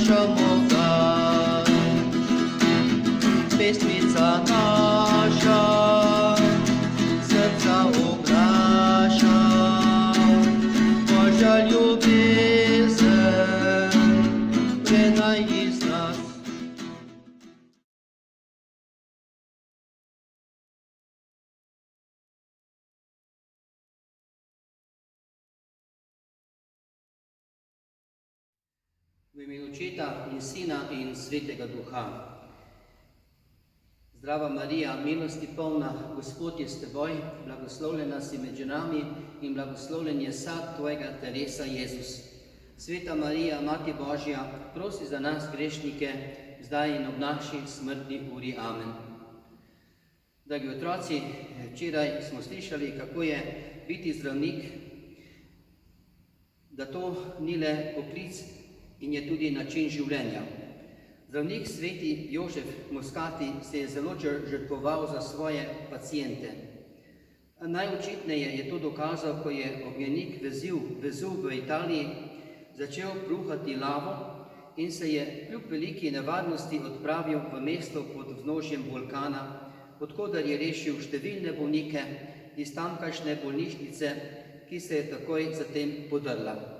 prinašamo dan. Pesmica naša srca oglaša, Božja ljubezen prenaj iz nas. V imenu Očeta in Sina in Svetega Duha. Zdrava Marija, milosti polna, Gospod je s teboj, blagoslovljena si med ženami in blagoslovljen je sad tvojega telesa Jezus. Sveta Marija, Mati Božja, prosi za nas grešnike, zdaj in ob naši smrtni uri. Amen. Dragi otroci, včeraj smo slišali, kako je biti zdravnik, da to ni le poklic in je tudi način življenja. Zdravnik sveti Jožef Moskati se je zelo žrtvoval za svoje paciente. Najočitneje je to dokazal, ko je ognjenik Vezuv v Italiji začel bruhati lavo in se je kljub veliki nevarnosti odpravil v mesto pod vznožjem vulkana, odkoder je rešil številne bolnike iz tamkajšnje bolnišnice, ki se je takoj zatem podrla.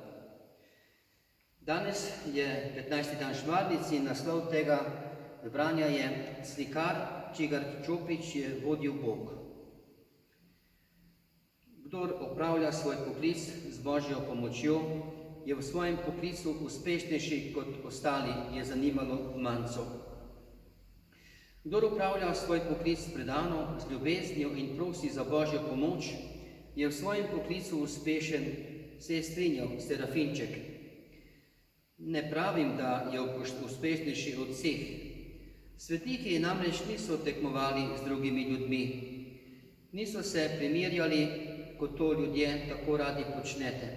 Danes je 15. dan Šmarnic in naslov tega branja je Slikar, čigar čopič je vodil Bog. Kdor opravlja svoj poklic z Božjo pomočjo, je v svojem poklicu uspešnejši kot ostali, je zanimalo Manco. Kdor opravlja svoj poklic predano, z ljubeznijo in prosi za Božjo pomoč, je v svojem poklicu uspešen, se je strinjal Serafinček. Ne pravim, da je uspešnejši od vseh. Svetniki namreč niso tekmovali z drugimi ljudmi. Niso se primerjali, kot to ljudje tako radi počnete.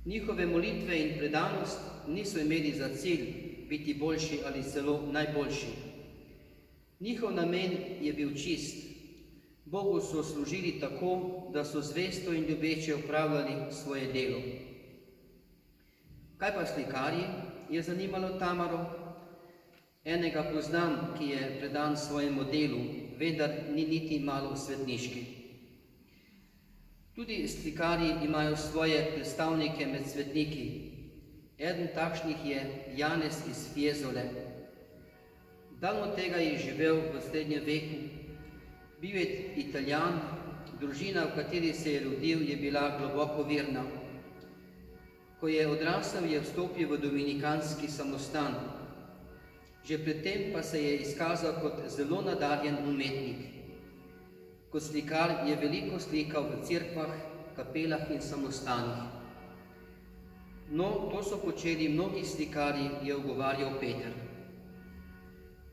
Njihove molitve in predanost niso imeli za cilj biti boljši ali celo najboljši. Njihov namen je bil čist. Bogu so služili tako, da so zvesto in ljubeče opravljali svoje delo. Kaj pa slikarji, je zanimalo Tamaro? Enega poznam, ki je predan svojemu delu, vendar ni niti malo svetniški. Tudi slikarji imajo svoje predstavnike med svetniki. Eden takšnih je Janez iz Fiesole. Davno tega je živel v srednjem veku. Bil je Italijan, družina, v kateri se je rodil, je bila globoko verna. Ko je odrasel, je vstopil v dominikanski samostan. Že predtem pa se je izkazal kot zelo nadarjen umetnik. Kot slikar je veliko slikal v cerkvah, kapelah in samostanih. No, to so počeli mnogi slikarji, je ugovarjal Peter.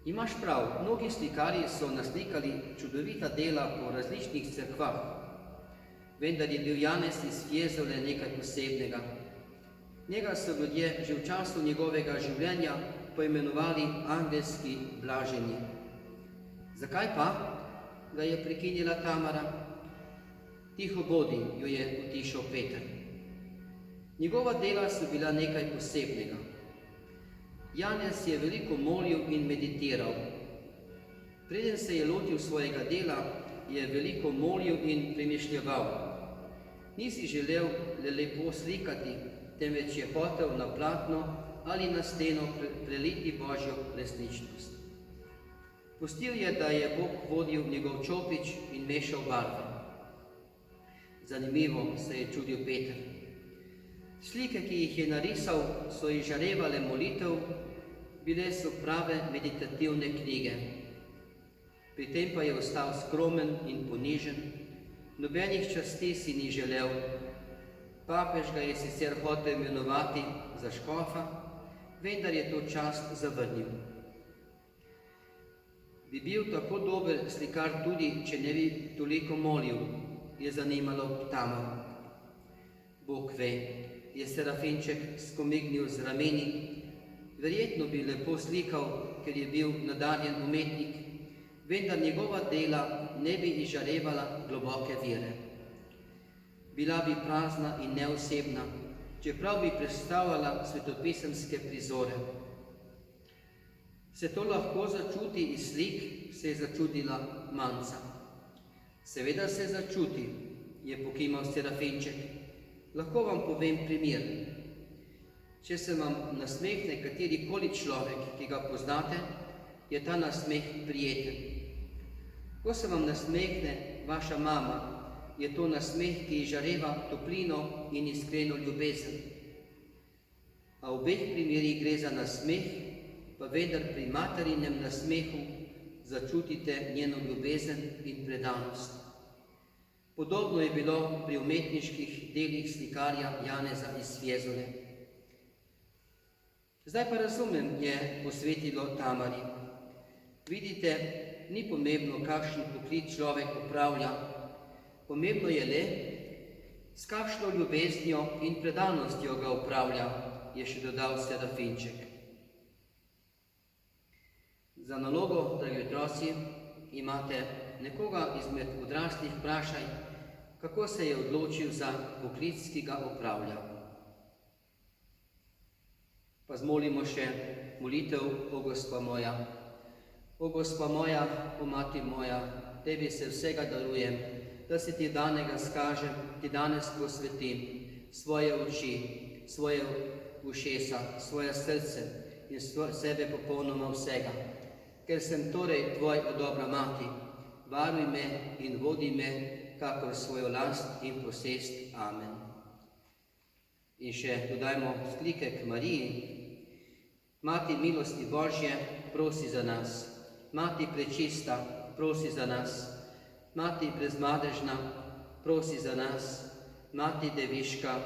Imaš prav, mnogi slikarji so naslikali čudovita dela po različnih cerkvah, vendar je bil Janez iz Fiesole nekaj posebnega. Njega so ljudje že v času njegovega življenja poimenovali angelski blaženi. Zakaj pa? Ga je prekinila Tamara. Tiho bodi, jo je utišal Peter. Njegova dela so bila nekaj posebnega. Janez je veliko molil in meditiral. Preden se je lotil svojega dela, je veliko molil in premišljeval. Ni si želel le lepo slikati, temveč je hotel na platno ali na steno preliti Božjo resničnost. Pustil je, da je Bog vodil njegov čopič in mešal barve. Zanimivo, se je čudil Peter. Slike, ki jih je narisal, so izžarevale molitev, bile so prave meditativne knjige. Pri tem pa je ostal skromen in ponižen, nobenih časti si ni želel. Papež ga je sicer hotel imenovati za škofa, vendar je to čast zavrnil. Bi bil tako dober slikar tudi, če ne bi toliko molil, je zanimalo Tamaro. Bog ve, je Serafinček skomignil z rameni, verjetno bi lepo slikal, ker je bil nadarjen umetnik, vendar njegova dela ne bi izžarevala globoke vere. Bila bi prazna in neosebna, čeprav bi predstavljala svetopisemske prizore. Se to lahko začuti iz slik, se je začudila Manca. Seveda se začuti, je pokimal Serafinček. Lahko vam povem primer. Če se vam nasmehne katerikoli človek, ki ga poznate, je ta nasmeh prijeten. Ko se vam nasmehne vaša mama, je to nasmeh, ki izžareva toplino in iskreno ljubezen. A v obeh primerih gre za nasmeh, pa vendar pri materinem nasmehu začutite njeno ljubezen in predanost. Podobno je bilo pri umetniških delih slikarja Janeza iz Fiesole. Zdaj pa razumem, je posvetilo Tamari. Vidite, ni pomembno, kakšen poklic človek opravlja. Pomembno je le, s kakšno ljubeznijo in predanostjo ga opravlja, je še dodal Serafinček. Za nalogo, dragi otroci, imate nekoga izmed odraslih vprašaj, kako se je odločil za poklic, ki ga opravlja. Pa zmolimo še molitev, o Gospa moja. O Gospa moja, o Mati moja, tebi se vsega darujem, da se ti danega skažem, ti danes posvetim svoje oči, svoje ušesa, svoje srce in sebe popolnoma vsega. Ker sem torej tvoj dobra mati, varuj me in vodi me, kakor svojo last in posest. Amen. In še dodajmo vzklike k Mariji. Mati milosti Božje, prosi za nas. Mati prečista, prosi za nas. Mati brezmadežna, prosi za nas. Mati deviška,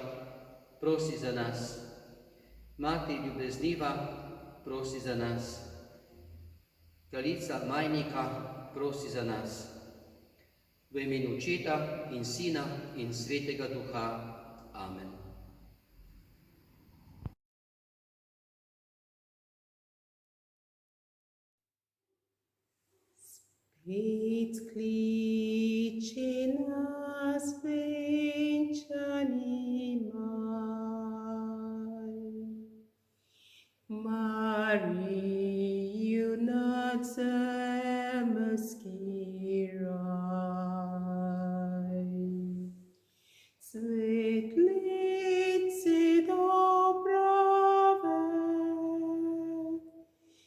prosi za nas. Mati ljubezniva, prosi za nas. Kraljica Majnika, prosi za nas. V imenu Očeta in Sina in Svetega Duha. Amen. Spet kliče nas venčani maj, Mariju nad zemeski raj. Svetlici dobrave,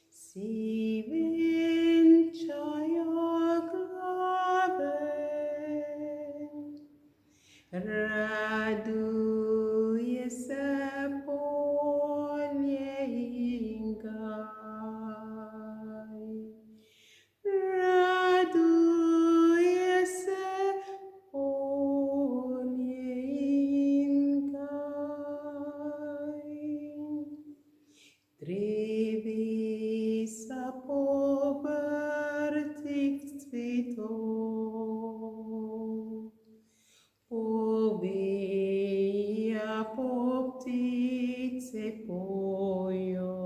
si venčajo glave, raduje se polje in gaj. Raduje se polje in gaj. Drevesa po vrtih cvetov, oveja po ptice pojo.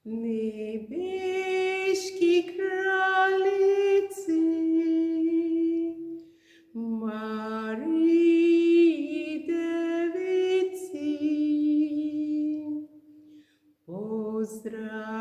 Nebeški kraljici, Mariji devici, pozdrav.